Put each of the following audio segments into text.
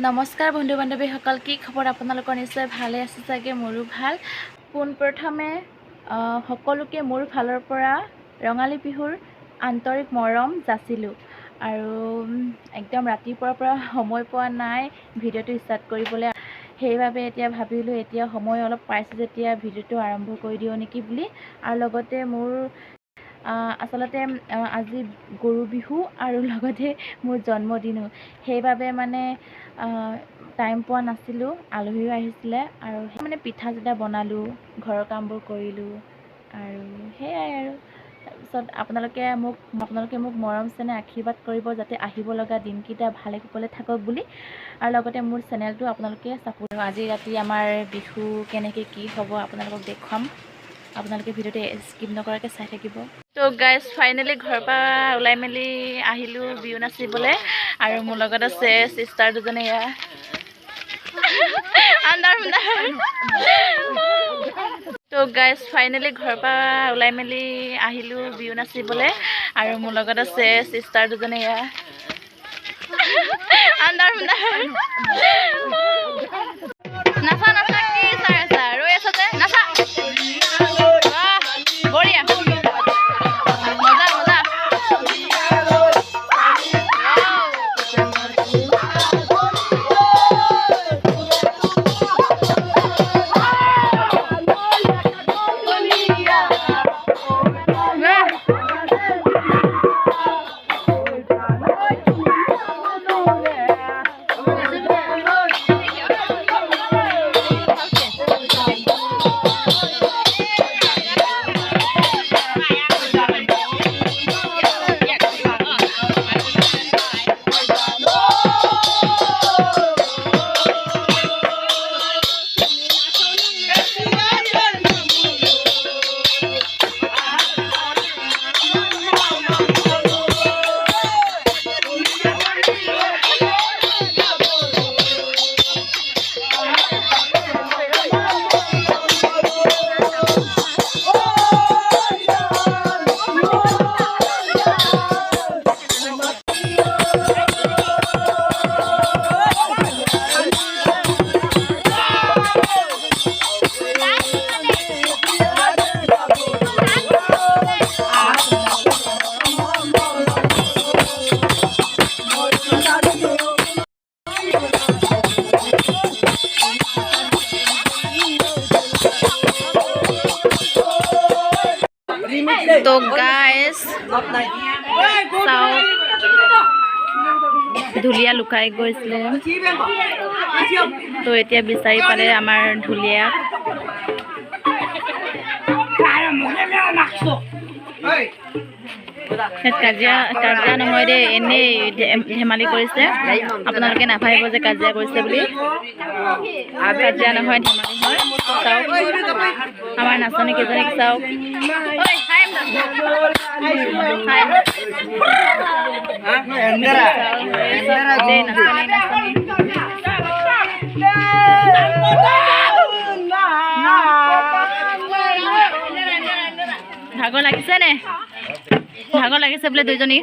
নমস্কাৰ বন্ধু বান্ধৱীসকল, কি খবৰ আপোনালোকৰ? নিশ্চয় ভালে আছে চাগে, মোৰো ভাল। পোনপ্ৰথমে সকলোকে মোৰ ফালৰ পৰা ৰঙালী বিহুৰ আন্তৰিক মৰম যাচিলোঁ। আৰু একদম ৰাতিপুৱাৰ পৰা সময় পোৱা নাই ভিডিঅ'টো ষ্টাৰ্ট কৰিবলৈ, সেইবাবে এতিয়া ভাবিলোঁ এতিয়া সময় অলপ পাইছোঁ যেতিয়া ভিডিঅ'টো আৰম্ভ কৰি দিওঁ নেকি বুলি। আৰু লগতে মোৰ আচলতে আজি গৰু বিহু আৰু লগতে মোৰ জন্মদিনো, সেইবাবে মানে টাইম পোৱা নাছিলোঁ। আলহীও আহিছিলে আৰু মানে পিঠা চিঠা বনালোঁ, ঘৰৰ কামবোৰ কৰিলোঁ আৰু সেয়াই আৰু। তাৰপিছত আপোনালোকে মোক মৰম চেনেহ আশীৰ্বাদ কৰিব যাতে আহিব লগা দিনকেইটা ভালে কুশলে থাকক বুলি। আৰু লগতে মোৰ চেনেলটো আপোনালোকে ছাপোৰ্ট কৰিব। আজি ৰাতি আমাৰ বিহু কেনেকৈ কি হ'ব আপোনালোকক দেখুৱাম, আপোনালোকে ভিডিঅ'টো স্কিপ নকৰাকৈ চাই থাকিব। তো গাইজ ফাইনেলি ঘৰৰ পৰা ওলাই মেলি আহিলোঁ বিহু নাচিবলৈ, আৰু মোৰ লগত আছে চিষ্টাৰ দুজনে। এয়া তো গাইজ ফাইনেলি ঘৰৰ পৰা ওলাই মেলি আহিলোঁ বিহু নাচিবলৈ, আৰু মোৰ লগত আছে চিষ্টাৰ দুজনে। এয়া নাচা নাচা কি চাই আছা? ৰৈ আছা যে নাচা। বঢ়িয়া, মজা মজা। তো গাইজ চাওক, ঢুলীয়া লুকাই গৈছিলে, তো এতিয়া বিচাৰি পালে আমাৰ ঢুলীয়াক। কাজিয়া নহয় দেই, এনেই ধেমালি কৰিছে। আপোনালোকে নাভাবিব যে কাজিয়া কৰিছে বুলি, কাজিয়া নহয়, ধেমালি হয়। চাওক আমাৰ নাচনী কেইজনীক চাওক। ভাগৰ লাগিছে নে? ভাগৰ লাগিছে বোলে দুইজনী।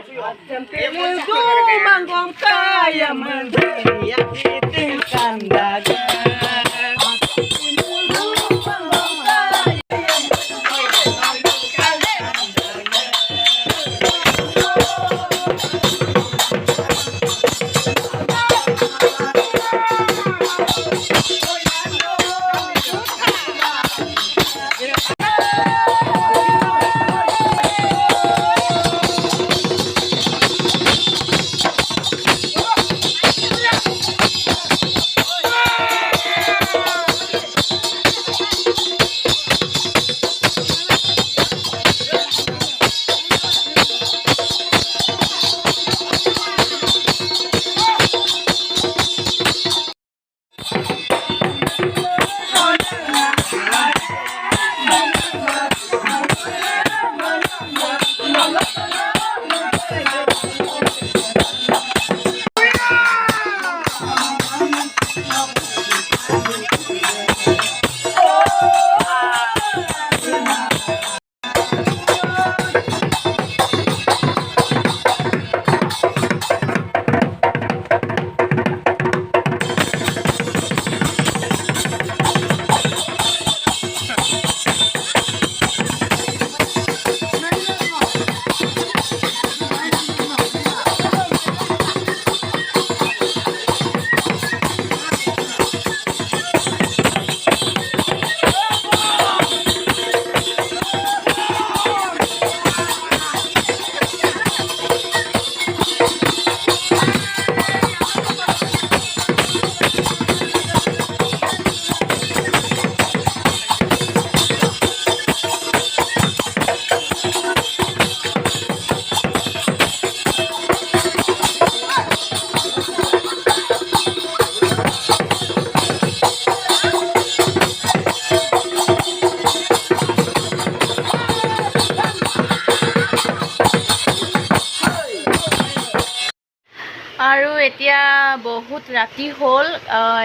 বহুত ৰাতি হ'ল,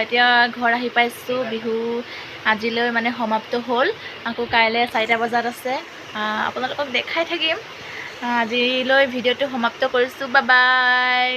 এতিয়া ঘৰ আহি পাইছোঁ। বিহু আজিলৈ মানে সমাপ্ত হ'ল, আকৌ কাইলৈ 4টা বজাত আছে। আপোনালোকক দেখাই থাকিম। আজিলৈ ভিডিঅ'টো সমাপ্ত কৰিছোঁ। Bye bye.